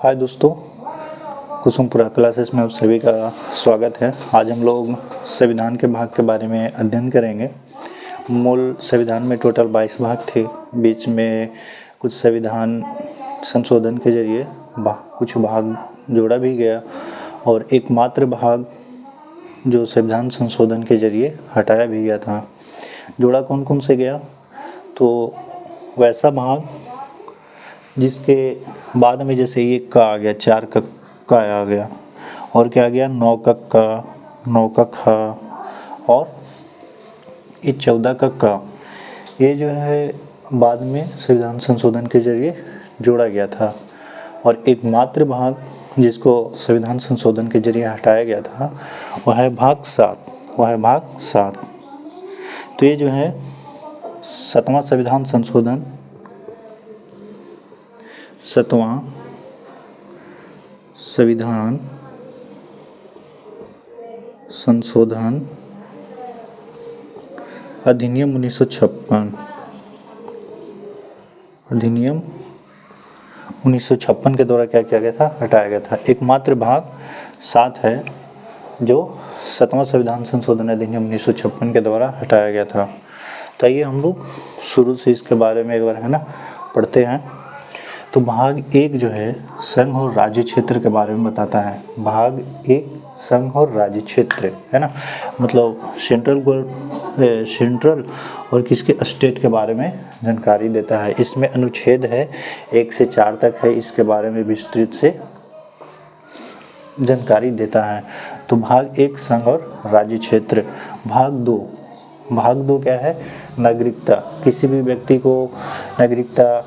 हाय दोस्तों, कुसुमपुरा क्लासेस में आप सभी का स्वागत है। आज हम लोग संविधान के भाग के बारे में अध्ययन करेंगे। मूल संविधान में टोटल 22 भाग थे। बीच में कुछ संविधान संशोधन के जरिए कुछ भाग जोड़ा भी गया और एकमात्र भाग जो संविधान संशोधन के जरिए हटाया भी गया था। जोड़ा कौन कौन से गया? तो वैसा भाग जिसके बाद में जैसे 1 का आ गया, 4 का आ गया और क्या आ गया, 9 का, 9 का ख और ये 14 का, ये जो है बाद में संविधान संशोधन के जरिए जोड़ा गया था। और एकमात्र भाग जिसको संविधान संशोधन के जरिए हटाया गया था वह है भाग 7। तो ये जो है 7वां संविधान संशोधन, 7वां संविधान संशोधन अधिनियम 1956, अधिनियम 1956 के द्वारा क्या किया गया था, हटाया गया था। एकमात्र भाग 7 है जो 7वां संविधान संशोधन अधिनियम 1956 के द्वारा हटाया गया था। तो आइए हम लोग शुरू से इसके बारे में एक बार पढ़ते हैं। तो भाग 1 जो है संघ और राज्य क्षेत्र के बारे में बताता है। भाग 1 संघ और राज्य क्षेत्र है ना, मतलब सेंट्रल और किसके स्टेट के बारे में जानकारी देता है। इसमें अनुच्छेद है 1 से 4 तक है, इसके बारे में विस्तृत से जानकारी देता है। तो भाग 1 संघ और राज्य क्षेत्र। भाग 2 क्या है, नागरिकता। किसी भी व्यक्ति को नागरिकता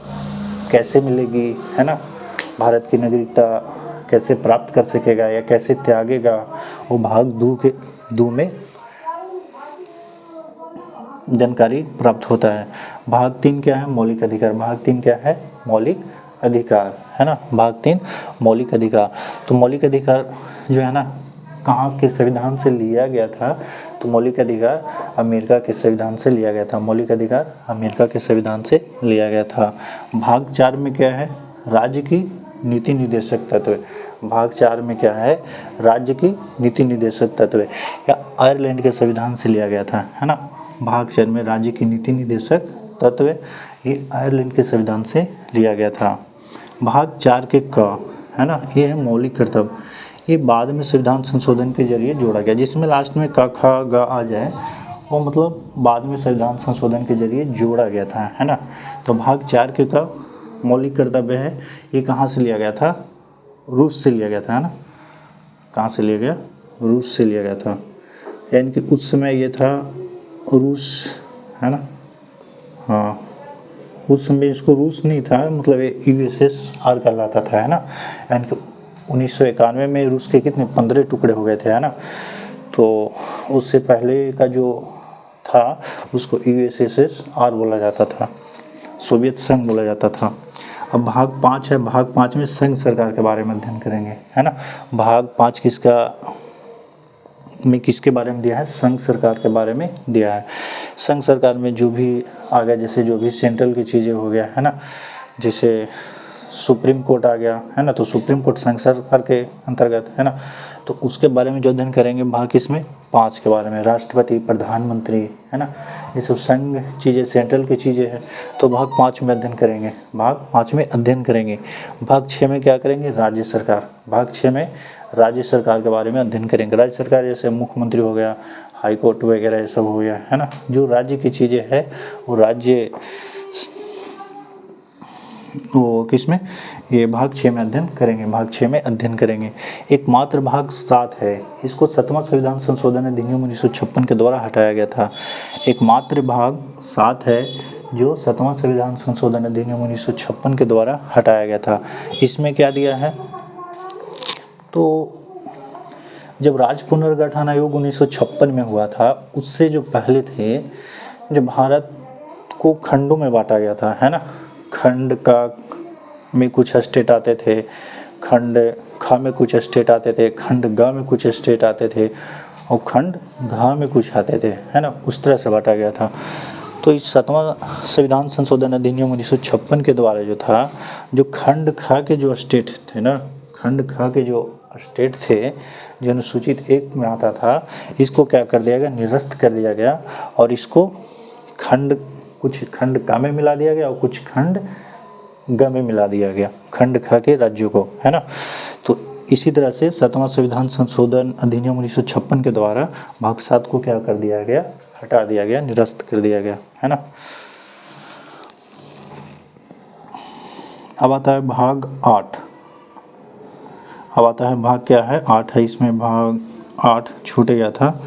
कैसे मिलेगी, है ना, भारत की नागरिकता कैसे प्राप्त कर सकेगा या कैसे त्यागेगा, वो भाग 2 में जानकारी प्राप्त होता है। भाग 3 क्या है, मौलिक अधिकार। भाग 3 क्या है, मौलिक अधिकार, है ना। भाग 3 मौलिक अधिकार। तो मौलिक अधिकार जो है ना कहाँ के संविधान से लिया गया था, तो मौलिक अधिकार अमेरिका के संविधान से लिया गया था। मौलिक अधिकार अमेरिका के संविधान से लिया गया था। भाग 4 में क्या है, राज्य की नीति निर्देशक तत्व। भाग 4 में क्या है, राज्य की नीति निर्देशक तत्व या आयरलैंड के संविधान से लिया गया था, है ना। भाग 4 में राज्य की नीति निर्देशक तत्व ये आयरलैंड के संविधान से लिया गया था। भाग 4 के क, है ना, ये है मौलिक कर्तव्य। ये बाद में संविधान संशोधन के जरिए जोड़ा गया। जिसमें लास्ट में क ख ग आ जाए वो मतलब बाद में संविधान संशोधन के जरिए जोड़ा गया था, है ना। तो भाग 4 के का मौलिक कर्तव्य है, ये कहाँ से लिया गया था, रूस से लिया गया था, है ना। कहाँ से लिया गया, रूस से लिया गया था। यानी कि उस समय ये था रूस, है ना। हाँ, उस समय इसको रूस नहीं था, मतलब ये USSR कहलाता था, है ना। यानी कि 1991 में रूस के कितने 15 टुकड़े हो गए थे, है ना। तो उससे पहले का जो था उसको USSR बोला जाता था, सोवियत संघ बोला जाता था। अब भाग 5 है। भाग 5 में संघ सरकार के बारे में अध्ययन करेंगे, है ना। भाग 5 किसके बारे में दिया है, संघ सरकार के बारे में दिया है। संघ सरकार में जो भी आ गया, जैसे जो भी सेंट्रल की चीज़ें हो गया, है ना, जैसे सुप्रीम कोर्ट आ गया, है ना। तो सुप्रीम कोर्ट संघ सरकार के अंतर्गत, है ना। तो उसके बारे में जो अध्ययन करेंगे भाग इसमें 5 के बारे में, राष्ट्रपति, प्रधानमंत्री, है ना, ये सब संघ चीज़ें, सेंट्रल की चीज़ें हैं। तो भाग 5 में अध्ययन करेंगे, भाग 5 में अध्ययन करेंगे। भाग 6 में क्या करेंगे, राज्य सरकार। भाग 6 में राज्य सरकार के बारे में अध्ययन करेंगे। राज्य सरकार जैसे मुख्यमंत्री हो गया, हाई कोर्ट वगैरह ये सब हो गया, है ना। जो राज्य की चीज़ें है वो राज्य वो किसमें, ये भाग 6 में अध्ययन करेंगे। भाग 6 में अध्ययन करेंगे। एकमात्र भाग 7 है, इसको 7वां संविधान संशोधन अधिनियम 1956 के द्वारा हटाया गया था। एकमात्र भाग 7 है जो 7वां संविधान संशोधन अधिनियम 1956 के द्वारा हटाया गया था। इसमें क्या दिया है, तो जब राज्य पुनर्गठन आयोग 1956 में हुआ था, उससे जो पहले थे, जब भारत को खंडों में बांटा गया था, है ना। खंड का में कुछ स्टेट आते थे, खंड ख में कुछ स्टेट आते थे, खंड ग में कुछ स्टेट आते थे और खंड घ में कुछ आते थे, है ना। उस तरह से बांटा गया था। तो इस 7वां संविधान संशोधन अधिनियम 1956 के द्वारा जो था, जो खंड ख के जो स्टेट थे ना, खंड ख के जो स्टेट थे, जो अनुसूचित एक में आता था, इसको क्या कर दिया गया, निरस्त कर दिया गया और इसको कुछ खंड क में मिला दिया गया और कुछ खंड ग में मिला दिया गया, खंड ख के राज्यों को, है ना। तो इसी तरह से 7वां संविधान संशोधन अधिनियम 1956 के द्वारा भाग 7 को क्या कर दिया गया, हटा दिया गया, निरस्त कर दिया गया, है ना। अब आता है भाग 8। अब आता है भाग क्या है, 8 है, इसमें भाग 8 छूट गया था।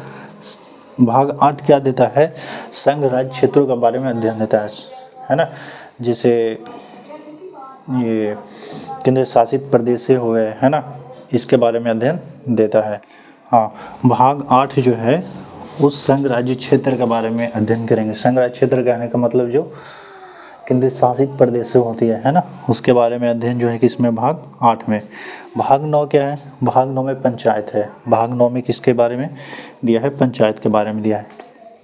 भाग 8 क्या देता है, संघ राज्य क्षेत्रों के बारे में अध्ययन देता है ना। जैसे ये केंद्र शासित प्रदेश हो गए, है ना, इसके बारे में अध्ययन देता है। हाँ, भाग 8 जो है उस संघ राज्य क्षेत्र के बारे में अध्ययन करेंगे। संघ राज्य क्षेत्र कहने का मतलब जो केंद्र शासित प्रदेश होती है ना, उसके बारे में अध्ययन जो है किसमें, भाग 8 में। भाग 9 क्या है, भाग 9 में पंचायत है। भाग 9 में किसके बारे में दिया है, पंचायत के बारे में दिया है।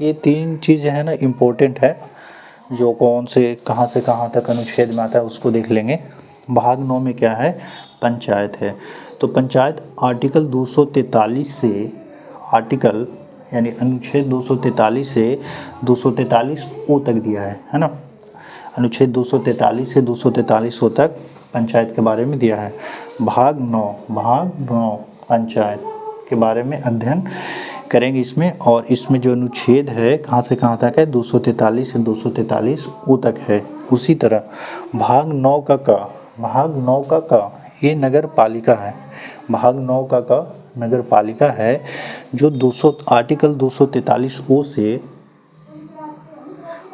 ये 3 चीज़ें हैं ना इम्पोर्टेंट है, जो कौन से कहाँ तक अनुच्छेद में आता है उसको देख लेंगे। भाग 9 में क्या है, पंचायत है। तो पंचायत आर्टिकल 243 से आर्टिकल यानी अनुच्छेद 243 से 243 ओ तक दिया है ना। अनुच्छेद 243 से 243 ओ तक पंचायत के बारे में दिया है। भाग 9 पंचायत के बारे में अध्ययन करेंगे इसमें, और इसमें जो अनुच्छेद है कहाँ से कहाँ तक है, 243 से 243 ओ तक है। उसी तरह भाग 9 का ये नगर पालिका है। भाग 9 का नगर पालिका है, जो आर्टिकल 243 ओ से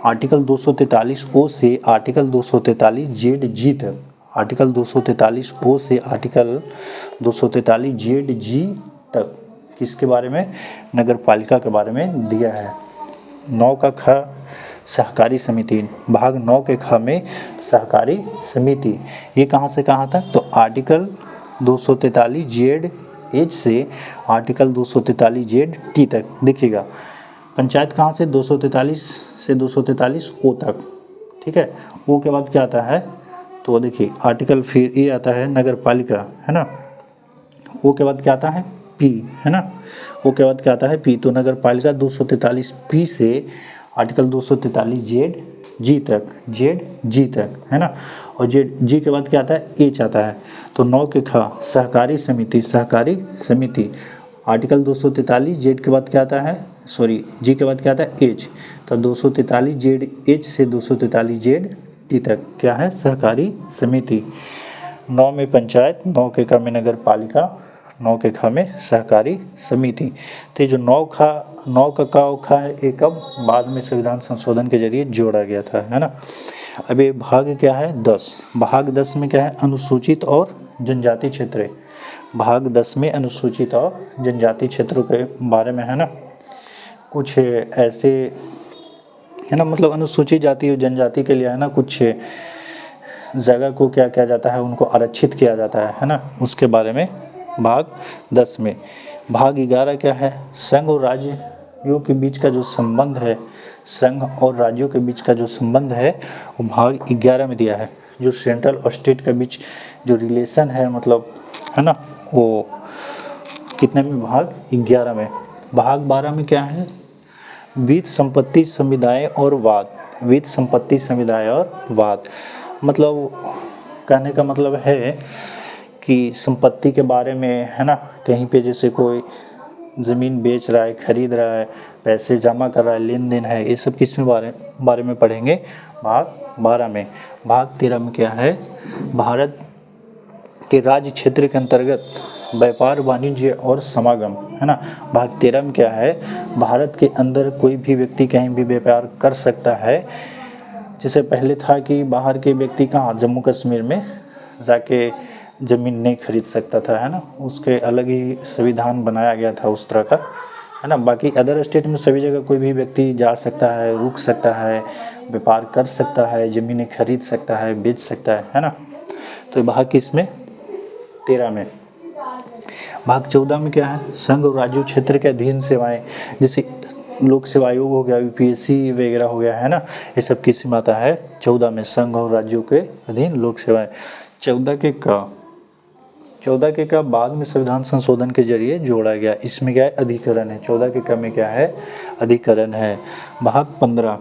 आर्टिकल 243 जेड जी तक, आर्टिकल 243 ओ से आर्टिकल 243 जेड जी तक किसके बारे में, नगर पालिका के बारे में दिया है। 9 का ख सहकारी समिति, भाग 9 के ख में सहकारी समिति, ये कहाँ से कहाँ तक, तो आर्टिकल 243 जेड एच से आर्टिकल 243 जेड टी तक। देखिएगा पंचायत कहाँ से, 243 से 243 ओ तक, ठीक है। ओ के बाद क्या आता है, तो देखिए आर्टिकल, फिर ये आता है नगर पालिका, है ना। ओ के बाद क्या आता है, पी, है ना। ओ के बाद क्या आता है, पी। तो नगर पालिका 243 पी से आर्टिकल 243 जेड जी तक, है ना। और जेड जी के बाद क्या आता है, एच आता है। तो 9 के ख सहकारी समिति आर्टिकल 243 जेड के बाद क्या आता है, सॉरी जी के बाद क्या आता है, एच। तो 243 जेड एच से 243 जेड टी तक क्या है, सहकारी समिति। 9 में पंचायत, 9 के ख में नगर पालिका, 9 के ख में सहकारी समिति। तो जो 9 का ख है, ये कब, बाद में संविधान संशोधन के जरिए जोड़ा गया था, है ना। अब ये भाग क्या है, 10। भाग 10 में क्या है, अनुसूचित और जनजाति क्षेत्र। भाग 10 में अनुसूचित और जनजाति क्षेत्रों के बारे में, है ना, कुछ ऐसे, है ना, मतलब अनुसूचित जाति और जनजाति के लिए, है ना, कुछ जगह को क्या किया जाता है, उनको आरक्षित किया जाता है ना, उसके बारे में भाग 10 में। भाग 11 क्या है, संघ और राज्यों के बीच का जो संबंध है, संघ और राज्यों के बीच का जो संबंध है वो भाग 11 में दिया है। जो सेंट्रल और स्टेट के बीच जो रिलेशन है, मतलब, है ना, वो कितने में, भाग 11 में। भाग 12 में क्या है, वित्त संपत्ति समुदाय और वाद। वित्त संपत्ति समुदाय और वाद, मतलब कहने का मतलब है कि संपत्ति के बारे में, है ना, कहीं पे जैसे कोई ज़मीन बेच रहा है, खरीद रहा है, पैसे जमा कर रहा है, लेन देन है, ये सब किस में बारे में पढ़ेंगे, भाग 12 में। भाग 13 में क्या है, भारत के राज्य क्षेत्र के अंतर्गत व्यापार वाणिज्य और समागम, है ना। भाग 13 में क्या है, भारत के अंदर कोई भी व्यक्ति कहीं भी व्यापार कर सकता है। जैसे पहले था कि बाहर के व्यक्ति कहाँ, जम्मू कश्मीर में जाके ज़मीन नहीं खरीद सकता था, है ना, उसके अलग ही संविधान बनाया गया था उस तरह का, है ना। बाकी अदर स्टेट में सभी जगह कोई भी व्यक्ति जा सकता है, रुक सकता है, व्यापार कर सकता है, ज़मीनें खरीद सकता है, बेच सकता है ना। तो भाग किसमें, 13 में। भाग 14 में क्या है, संघ और राज्य क्षेत्र के अधीन सेवाएं। जैसे लोक सेवा आयोग हो गया, यूपीएससी वगैरह हो गया, है ना, ये सब किस में आता है? 14 में, संघ और राज्यों के अधीन लोक सेवाएं। 14 के का बाद में संविधान संशोधन के जरिए जोड़ा गया। इसमें क्या है? अधिकरण है। 14 के क में क्या है? अधिकरण है। भाग 15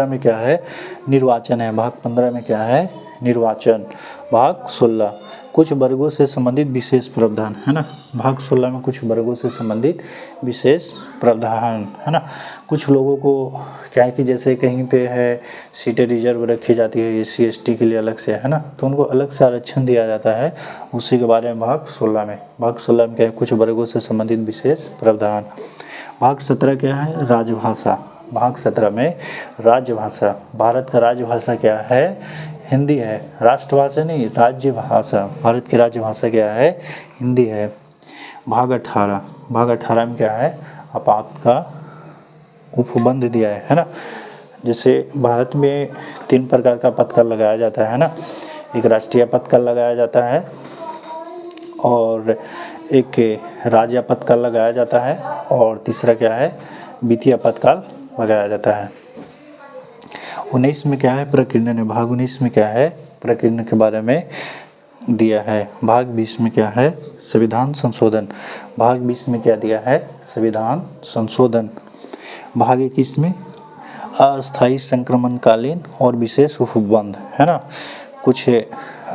में क्या है? निर्वाचन है। भाग 15 में क्या है? निर्वाचन। भाग 16 कुछ वर्गों से संबंधित विशेष प्रावधान, है ना। भाग 16 में कुछ वर्गों से संबंधित विशेष प्रावधान, है ना। कुछ लोगों को क्या है कि जैसे कहीं पे है सीटें रिजर्व रखी जाती है एससी एसटी के लिए अलग से, है ना, तो उनको अलग से आरक्षण दिया जाता है, उसी के बारे में भाग 16 में। भाग 16 में क्या है? कुछ वर्गों से संबंधित विशेष प्रावधान। भाग 17 क्या है? राजभाषा। भाग 17 में राजभाषा। भारत का राजभाषा क्या है? हिंदी है। राष्ट्रभाषा नहीं, राज्यभाषा। भारत की राज्यभाषा क्या है? हिंदी है। भाग 18 में क्या है? आपात का उपबंध दिया है ना। जैसे भारत में 3 प्रकार का आपातकाल लगाया जाता है ना। एक राष्ट्रीय आपातकाल लगाया जाता है और एक राज्य आपातकाल लगाया जाता है और तीसरा क्या है? वित्तीय आपातकाल लगाया जाता है। 19 में क्या है? प्रकीर्णन है। भाग 19 में क्या है? प्रकीर्णन के बारे में दिया है। भाग 20 में क्या है? संविधान संशोधन। भाग 20 में क्या दिया है? संविधान संशोधन। भाग 21 में अस्थायी संक्रमणकालीन और विशेष उपबंध, है ना। कुछ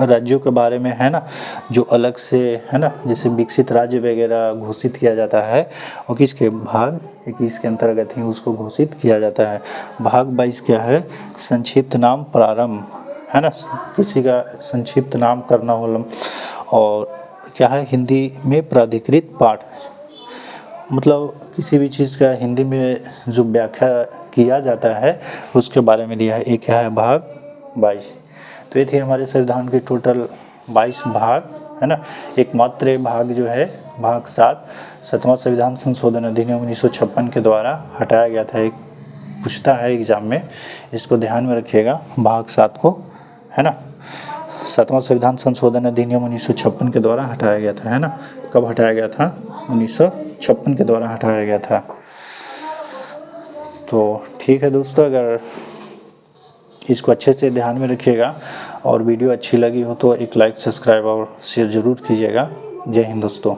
राज्यों के बारे में, है ना, जो अलग से, है ना, जैसे विकसित राज्य वगैरह घोषित किया जाता है और किसके? भाग 21 के अंतर्गत ही उसको घोषित किया जाता है। भाग 22 क्या है? संक्षिप्त नाम प्रारंभ, है ना, किसी का संक्षिप्त नाम करना हो। और क्या है? हिंदी में प्राधिकृत पाठ, मतलब किसी भी चीज़ का हिंदी में जो व्याख्या किया जाता है उसके बारे में दिया है। एक क्या है? भाग 22। तो ये थे हमारे संविधान के टोटल 22 भाग, है ना। एकमात्र भाग जो है भाग 7 7वां संविधान संशोधन अधिनियम 1956 के द्वारा हटाया गया था। एक पूछता है एग्जाम में, इसको ध्यान में रखिएगा, भाग 7 को, है ना। 7वां संविधान संशोधन अधिनियम 1956 के द्वारा हटाया गया था, है ना। कब हटाया गया था? 1956 के द्वारा हटाया गया था। तो ठीक है दोस्तों, अगर इसको अच्छे से ध्यान में रखिएगा और वीडियो अच्छी लगी हो तो एक लाइक, सब्सक्राइब और शेयर ज़रूर कीजिएगा। जय हिंद दोस्तों।